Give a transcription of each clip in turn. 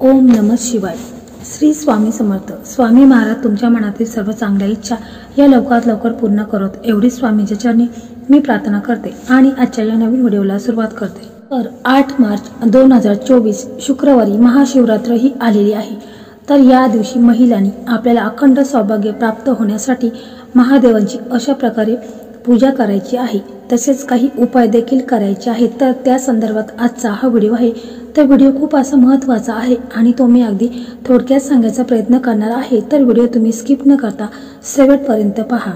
ओम नमः शिवाय। श्री स्वामी समर्थ। स्वामी महाराज तुमच्या मनातील सर्व चांगल्या इच्छा या लवकरात लवकर पूर्ण करत एवढी स्वामींच्या चरणी मी प्रार्थना करते आणि आजच्या या नवीन व्हिडिओला सुरुवात करते। तर 8 मार्च 2024 शुक्रवारी महाशिवरात्र ही आलेली आहे। तर या दिवशी महिलांनी आपल्याला अखंड सौभाग्य प्राप्त होण्यासाठी महादेवांची अशा प्रकारे पूजा करायची आहे, तसेच काही उपाय देखील करायचे आहेत। तर त्या संदर्भात आजचा हा व्हिडिओ आहे। तर व्हिडिओ खूप असा महत्त्वाचा आहे आणि तो मी अगदी थोडक्यात सांगायचा प्रयत्न करणार आहे। तर व्हिडिओ तुम्ही स्किप न करता शेवटपर्यंत पहा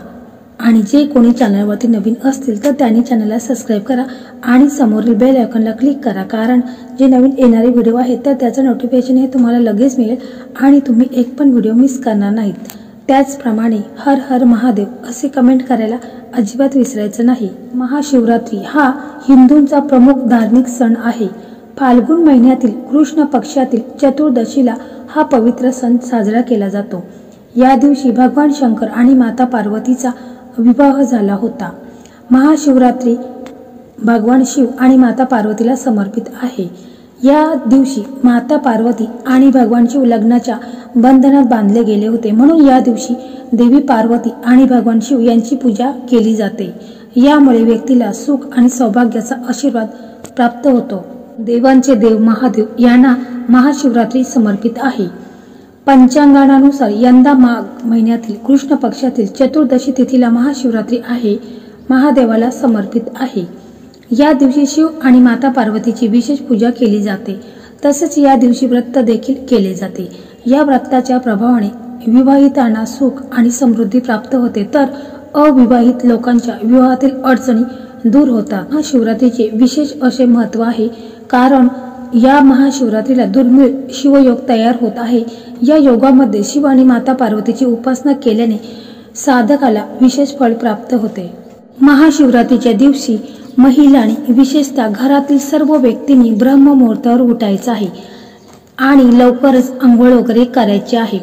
आणि जे कोणी चॅनलवरती नवीन असतील तर त्यांनी चॅनलला सबस्क्राइब करा आणि समोरील बेल आयकॉनला क्लिक करा, कारण जे नवीन येणारे व्हिडिओ आहेत तर त्याचं नोटिफिकेशन हे तुम्हाला लगेच मिळेल आणि तुम्ही एक पण व्हिडिओ मिस करणार नाहीत। त्याचप्रमाणे हर हर महादेव असे कमेंट करायला अजिबात विसरायचं नाही। महाशिवरात्री हा हिंदूंचा प्रमुख धार्मिक सण आहे। फाल्गुन महिन्यातील कृष्ण पक्षातील चतुर्दशीला हा पवित्र सण साजरा केला जातो। या दिवशी भगवान शंकर आणि माता पार्वतीचा विवाह झाला होता। महाशिवरात्री भगवान शिव आणि माता पार्वतीला समर्पित आहे। या दिवशी माता पार्वती आणि भगवान शिव लग्नाच्या बंधनात बांधले गेले होते, म्हणून या दिवशी देवी पार्वती आणि भगवान शिव यांची पूजा केली जाते। यामुळे व्यक्तीला सुख आणि सौभाग्याचा आशीर्वाद प्राप्त होतो। देवांचे देव महादेव यांना महाशिवरात्री समर्पित आहे। पंचांगानुसार यंदा माघ महिन्यातील कृष्ण पक्षातील चतुर्दशी तिथीला महाशिवरात्री आहे, महादेवाला समर्पित आहे। या दिवशी शिव आणि माता पार्वतीची विशेष पूजा केली जाते, तसेच या दिवशी व्रत देखील केले जाते। या व्रताच्या प्रभावाने विवाहितांना सुख आणि समृद्धी प्राप्त होते, तर अविवाहित लोकांच्या विवाहातील अडचणी दूर होतात। महाशिवरात्रीचे विशेष असे महत्त्व आहे, कारण या महाशिवरात्रीला दुर्मिळ शिवयोग तयार होत आहे। या योगामध्ये शिव आणि माता पार्वतीची उपासना केल्याने साधकाला विशेष फळ प्राप्त होते। महाशिवरात्रीच्या दिवशी महिलांनी विशेषतः घरातील सर्व व्यक्तींनी ब्रह्ममुहूर्तावर उठायचं आहे आणि लवकरच आंघोळ वगैरे करायची आहे।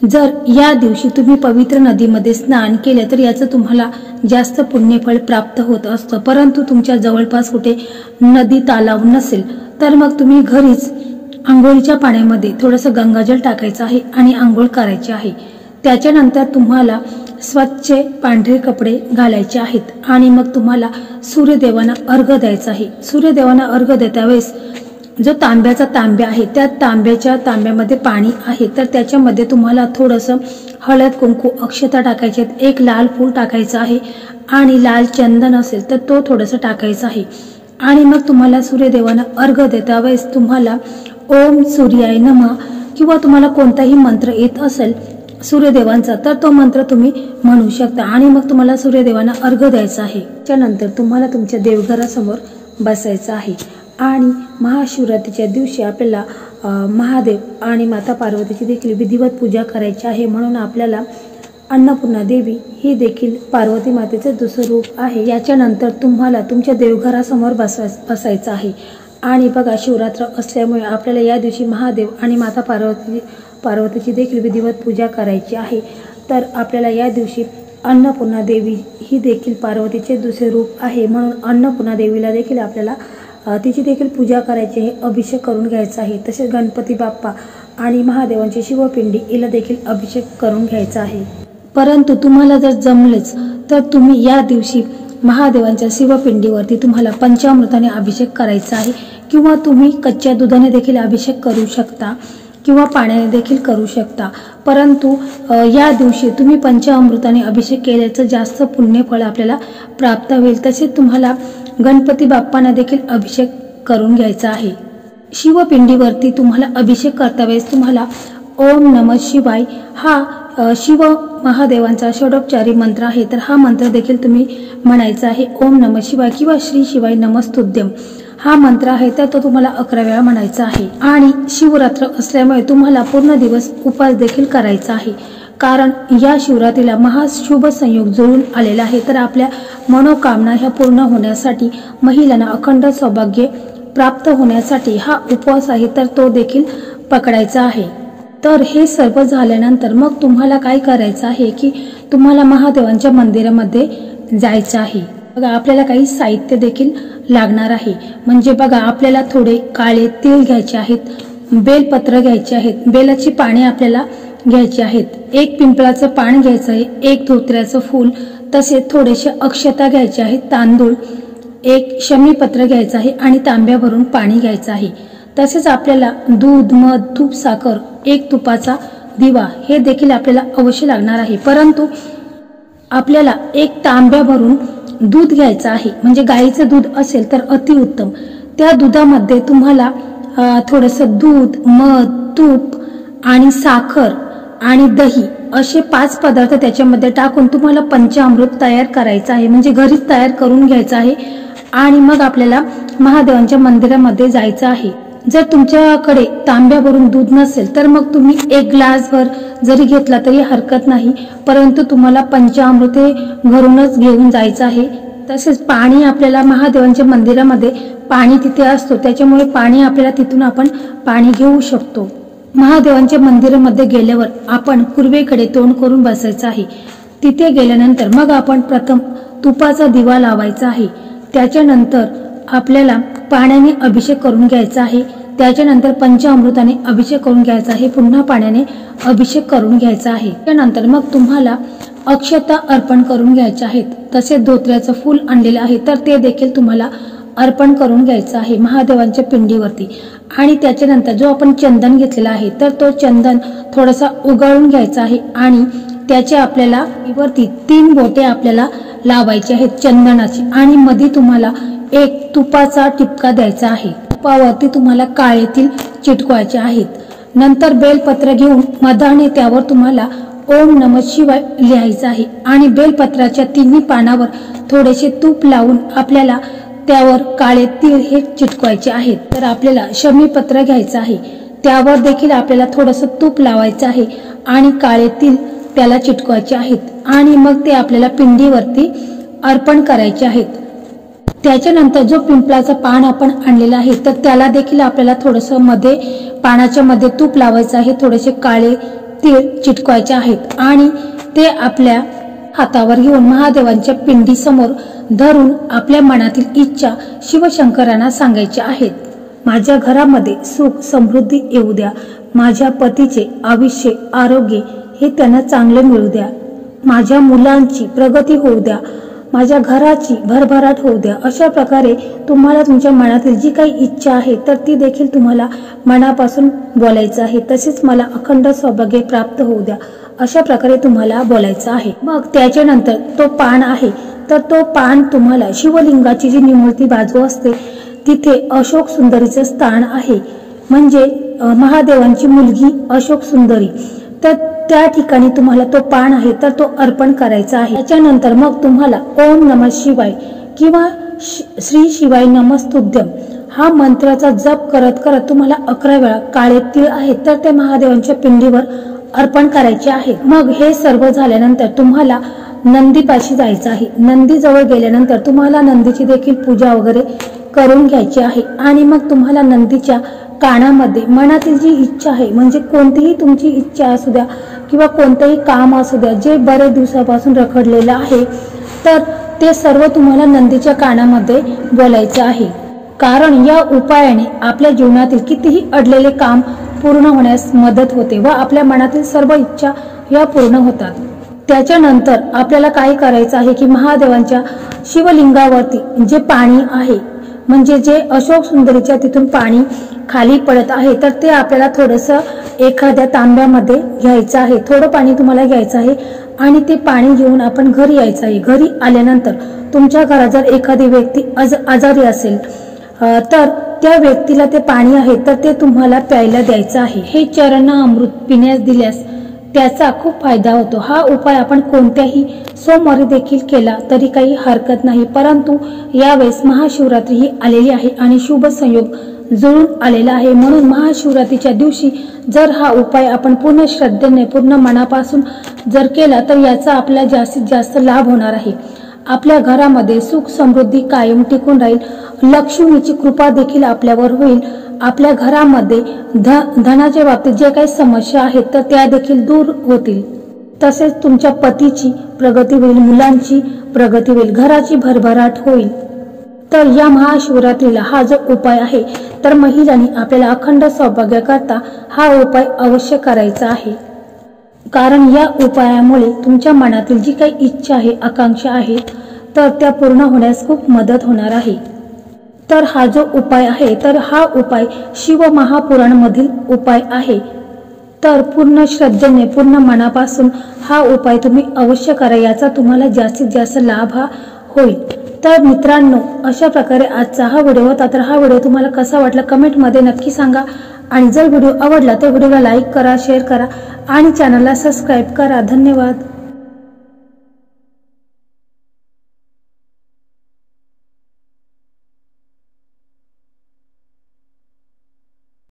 जर या दिवशी तुम्ही पवित्र नदीमध्ये स्नान केले तर याचं तुम्हाला जास्त पुण्यफळ प्राप्त होत असतं, परंतु तुमच्या जवळपास कुठे नदी तलाव नसेल तर मग तुम्ही घरीच आंघोळीच्या पाण्यामध्ये थोडंसं गंगाजल टाकायचं आहे आणि आंघोळ करायची आहे। त्याच्यानंतर तुम्हाला स्वच्छ पांढरे कपडे घालायचे आहेत आणि मग तुम्हाला सूर्यदेवांना अर्घ्य द्यायचा आहे। सूर्यदेवांना अर्घ्य देता वेळेस जो तांब्याचा तांब्या आहे त्या तांब्यामध्ये पाणी आहे, तर त्याच्यामध्ये तुम्हाला थोडंसं हळद कुंकू अक्षता टाकायचे आहेत, एक लाल फूल टाकायचं आहे आणि लाल चंदन असेल तर तो थोडंसं टाकायचं आहे। आणि मग तुम्हाला सूर्यदेवांना अर्घ्य देता वेळेस तुम्हाला ओम सूर्याय नमः किंवा तुम्हाला कोणताही मंत्र येत असेल सूर्यदेवांचा तर तो मंत्र तुम्ही म्हणू शकता आणि मग तुम्हाला सूर्यदेवांना अर्घ्य द्यायचा आहे। त्यानंतर तुम्हाला तुमच्या देवघरासमोर बसायचं आहे आणि महाशिवरात्रीच्या दिवशी आपल्याला महादेव आणि माता पार्वतीची देखील विधिवत पूजा करायची आहे, म्हणून आपल्याला अन्नपूर्णा देवी ही देखील पार्वती मातेचे दुसरे रूप आहे। याच्यानंतर तुम्हाला तुमच्या देवघरासमोर बसायचं आहे आणि बघा शिवरात्र असल्यामुळे आपल्याला या दिवशी महादेव आणि माता पार्वतीची देखील विधिवत पूजा करायची आहे। तर आपल्याला या दिवशी अन्नपूर्णा देवी ही देखील पार्वतीचे दुसरे रूप आहे, म्हणून अन्नपूर्णा देवीला देखील आपल्याला तिची देखील पूजा करायची आहे, अभिषेक करून घ्यायचा आहे। तसेच गणपती बाप्पा आणि महादेवांची शिवपिंडी हिला देखील अभिषेक करून घ्यायचा आहे। परंतु तुम्हाला जर जमलेच तर तुम्ही या दिवशी महादेवांच्या शिवपिंडीवरती तुम्हाला पंचामृताने अभिषेक करायचा आहे, किंवा तुम्ही कच्च्या दुधाने देखील अभिषेक करू शकता किंवा पाण्याने देखील करू शकता। परंतु या दिवशी तुम्ही पंचामृताने अभिषेक केल्याचं जास्त पुण्यफळ आपल्याला प्राप्त होईल। तसेच तुम्हाला गणपती बाप्पांना देखील अभिषेक करून घ्यायचा आहे। शिवपिंडीवरती तुम्हाला अभिषेक करता वेळेस तुम्हाला ओम नमः शिवाय हा शिव महादेवांचा षोडोपचारी मंत्र आहे, तर हा मंत्र देखील तुम्ही म्हणायचा आहे। ओम नमः शिवाय किंवा श्री शिवाय नमस्तुभ्यं हा मंत्र आहे, तर तो तुम्हाला 11 वेळा म्हणायचा आहे। आणि शिवरात्र असल्यामुळे तुम्हाला पूर्ण दिवस उपवास देखील करायचा आहे, कारण या शिवरात्रीला महाशुभ संयोग जुळून आलेला आहे। तर आपल्या मनोकामना ह्या पूर्ण होण्यासाठी महिलांना अखंड सौभाग्य प्राप्त होण्यासाठी हा उपवास आहे, तर तो देखील पकडायचा आहे। तर हे सर्व झाल्यानंतर मग तुम्हाला काय करायचं आहे की तुम्हाला महादेवांच्या मंदिरामध्ये जायचं आहे। बघा आपल्याला काही साहित्य देखील लागणार आहे, म्हणजे बघा आपल्याला थोडे काळे तीळ घ्यायचे आहेत, बेलपत्र घ्यायचे आहेत, बेलाची पाने आपल्याला घ्यायची आहेत, एक पिंपळाचं पान घ्यायचं आहे, एक धोत्र्याचं फूल, तसेच थोडेसे अक्षता घ्यायचे आहेत, तांदूळ, एक शमीपत्र घ्यायचं आहे आणि तांब्या भरून पाणी घ्यायचं आहे। तसेच आपल्याला दूध, मध, तूप, साखर, एक तुपाचा दिवा हे देखील आपल्याला अवश्य लागणार आहे। परंतु आपल्याला एक तांब्या भरून दूध घ्यायचं आहे, म्हणजे गाईचं दूध असेल तर अतिउत्तम। त्या दुधामध्ये तुम्हाला थोडंसं दूध, मध, तूप आणि साखर आणि दही असे 5 पदार्थ त्याच्यामध्ये टाकून तुम्हाला पंचामृत तयार करायचं आहे, म्हणजे घरीच तयार करून घ्यायचं आहे आणि मग आपल्याला महादेवांच्या मंदिरामध्ये जायचं आहे। जर तुमच्याकडे तांब्या भरून दूध नसेल तर मग तुम्ही 1 ग्लासभर जरी घेतला तरी हरकत नाही, परंतु तुम्हाला पंचामृत हे घरूनच घेऊन जायचं आहे। तसेच पाणी आपल्याला महादेवांच्या मंदिरामध्ये पाणी तिथे असतो, त्याच्यामुळे पाणी आपल्याला तिथून आपण पाणी घेऊ शकतो। महादेवांच्या मंदिरामध्ये गेल्यावर आपण पूर्वेकडे तोंड करून बसायचं आहे। तिथे गेल्यानंतर मग आपण प्रथम तुपाचा दिवा लावायचा आहे, त्याच्यानंतर आपल्याला पाण्याने अभिषेक करून घ्यायचा आहे, त्याच्यानंतर पंचामृताने अभिषेक करून घ्यायचा आहे, पुन्हा पाण्याने अभिषेक करून घ्यायचा आहे। त्यानंतर मग तुम्हाला अक्षता अर्पण करून घ्यायच्या आहेत, तसेच धोत्र्याचं फूल आणलेलं आहे तर ते देखील तुम्हाला अर्पण करून घ्यायचं आहे महादेवांच्या पिंडीवरती। आणि त्याच्यानंतर जो आपण चंदन घेतलेला आहे तर तो चंदन थोडासा उगाळून घ्यायचा आहे आणि त्याचे आपल्याला वरती 3 बोटे आपल्याला लावायचे आहेत चंदनाची, आणि मध्ये तुम्हाला एक तुपाचा टिपका द्यायचा आहे। तुपावरती तुम्हाला काळे तिल चिटकवायचे आहेत। नंतर बेलपत्र घेऊन मधाने त्यावर तुम्हाला ओम नमः शिवाय लिहायचं आहे आणि बेलपत्राच्या 3 पानावर थोडेसे तूप लावून आपल्याला त्यावर काळे तिळ हे चिटकवायचे आहेत। तर आपल्याला शमीपत्र घ्यायचं आहे, त्यावर देखील आपल्याला थोडंसं तूप लावायचं आहे आणि काळे तिळ त्याला चिटकवायचे आहेत आणि मग ते आपल्याला पिंडीवरती अर्पण करायचे आहेत। त्याच्यानंतर जो पिंपळाचा पान आपण आणलेला आहे तर त्याला देखील आपल्याला थोडंसं मध्ये पानाच्या मध्ये तूप लावायचं आहे, थोडेसे काळे तीळ चिटकवायचे आहेत आणि ते आपल्या हातावर घेऊन महादेवांच्या पिंडी समोर धरून आपल्या मनातील इच्छा शिवशंकरांना सांगायच्या आहेत। माझ्या घरामध्ये सुख समृद्धी येऊ द्या, माझ्या पतीचे आयुष्य आरोग्य हे त्यांना चांगले मिळू द्या, माझ्या मुलांची प्रगती होऊ द्या, माझ्या घराची भरभराट होऊ द्या। अशा प्रकारे तुम्हाला तुमच्या मनातील जी काही इच्छा आहे तर ती देखील तुम्हाला मनापासून बोलायचं आहे। तसेच मला अखंड सौभाग्य प्राप्त होऊ द्या अशा प्रकारे तुम्हाला बोलायचं आहे। मग त्याच्यानंतर तो पान आहे तर तो पान तुम्हाला शिवलिंगाची जी निमुळती बाजू असते तिथे अशोक सुंदरीचं स्थान आहे, म्हणजे महादेवांची मुलगी अशोक सुंदरी, तर त्या ठिकाणी तुम्हाला तो पान आहे तर तो अर्पण करायचा आहे। त्याच्यानंतर मग तुम्हाला ओम नमः शिवाय किंवा श्री शिवाय नमस्तुभ्यम हा मंत्राचा जप करत करत तुम्हाला 11 वेळा काळे तीळ आहेत तर ते महादेवांच्या पिंडीवर अर्पण करायचे आहे। मग हे सर्व झाल्यानंतर तुम्हाला नंदीपाशी जायचं आहे। नंदी जवळ गेल्यानंतर तुम्हाला नंदीची देखील पूजा वगैरे करून घ्यायची आहे आणि मग तुम्हाला नंदीच्या कानामध्ये मनातील जी इच्छा आहे, म्हणजे कोणतीही तुमची इच्छा असू द्या किंवा कोणतेही काम असू द्या जे बरेच दिवसापासून रखडलेलं आहे तर ते सर्व तुम्हाला नंदीच्या कानामध्ये बोलायचं आहे, कारण या उपायाने आपल्या जीवनातील कितीही अडलेले काम पूर्ण होण्यास मदत होते व आपल्या मनातील सर्व इच्छा या पूर्ण होतात। त्याच्यानंतर आपल्याला काय करायचं आहे की महादेवांच्या शिवलिंगावरती जे पाणी आहे, म्हणजे जे अशोक सुंदरीच्या तिथून पाणी खाली पडत आहे तर ते आपल्याला थोडंसं एखाद्या तांब्यामध्ये घ्यायचं आहे, थोडं पाणी तुम्हाला घ्यायचं आहे आणि ते पाणी घेऊन आपण घरी यायचं आहे। घरी आल्यानंतर तुमच्या घरात जर एखादी व्यक्ती आजारी असेल तर त्या व्यक्तीला ते पाणी आहे तर ते तुम्हाला प्यायला द्यायचं आहे। हे चरण अमृत पिण्यास दिल्यास त्याचा खूप फायदा होतो। हा उपाय आपण कोणत्याही सोमवारी देखील केला तरी काही हरकत नाही, परंतु यावेळेस महाशिवरात्री ही आलेली आहे आणि शुभ संयोग जुळून आलेला आहे, म्हणून महाशिवरात्रीच्या दिवशी जर हा उपाय आपण पूर्ण श्रद्धेने पूर्ण मनापासून जर केला तर याचा आपल्याला जास्तीत जास्त लाभ होणार आहे। आपल्या घरामध्ये सुख समृद्धी कायम टिकून राहील, लक्ष्मीची कृपा देखील आपल्यावर होईल, आपल्या घरामध्ये धनाच्या बाबतीत जे काही समस्या आहेत तर त्या देखील दूर होतील, तसेच तुमच्या पतीची प्रगती होईल, मुलांची प्रगती होईल, घराची भरभराट होईल तर या महाशिवरात्रीला हा जो उपाय आहे तर महिलांनी आपल्याला अखंड सौभाग्याकरता हा उपाय अवश्य करायचा आहे। कारण या उपायामुळे तुमच्या मनातील जी काही इच्छा आहे, आकांक्षा आहे तर त्या पूर्ण होण्यास खूप मदत होणार आहे। तर हा जो उपाय आहे तर हा उपाय शिव महापुराण मधील उपाय आहे। तर पूर्ण श्रद्धेने पूर्ण मनापासून हा उपाय तुम्ही अवश्य करा, याचा तुम्हाला जास्तीत जास्त लाभ होईल। तर मित्रांनो, अशा प्रकारे आजचा हा व्हिडिओ होता। तर हा व्हिडिओ तुम्हाला कसा वाटला कमेंट मध्ये नक्की सांगा आणि जर व्हिडिओ आवडला तर व्हिडिओला लाईक करा, शेअर करा आणि चॅनलला सबस्क्राईब करा। धन्यवाद।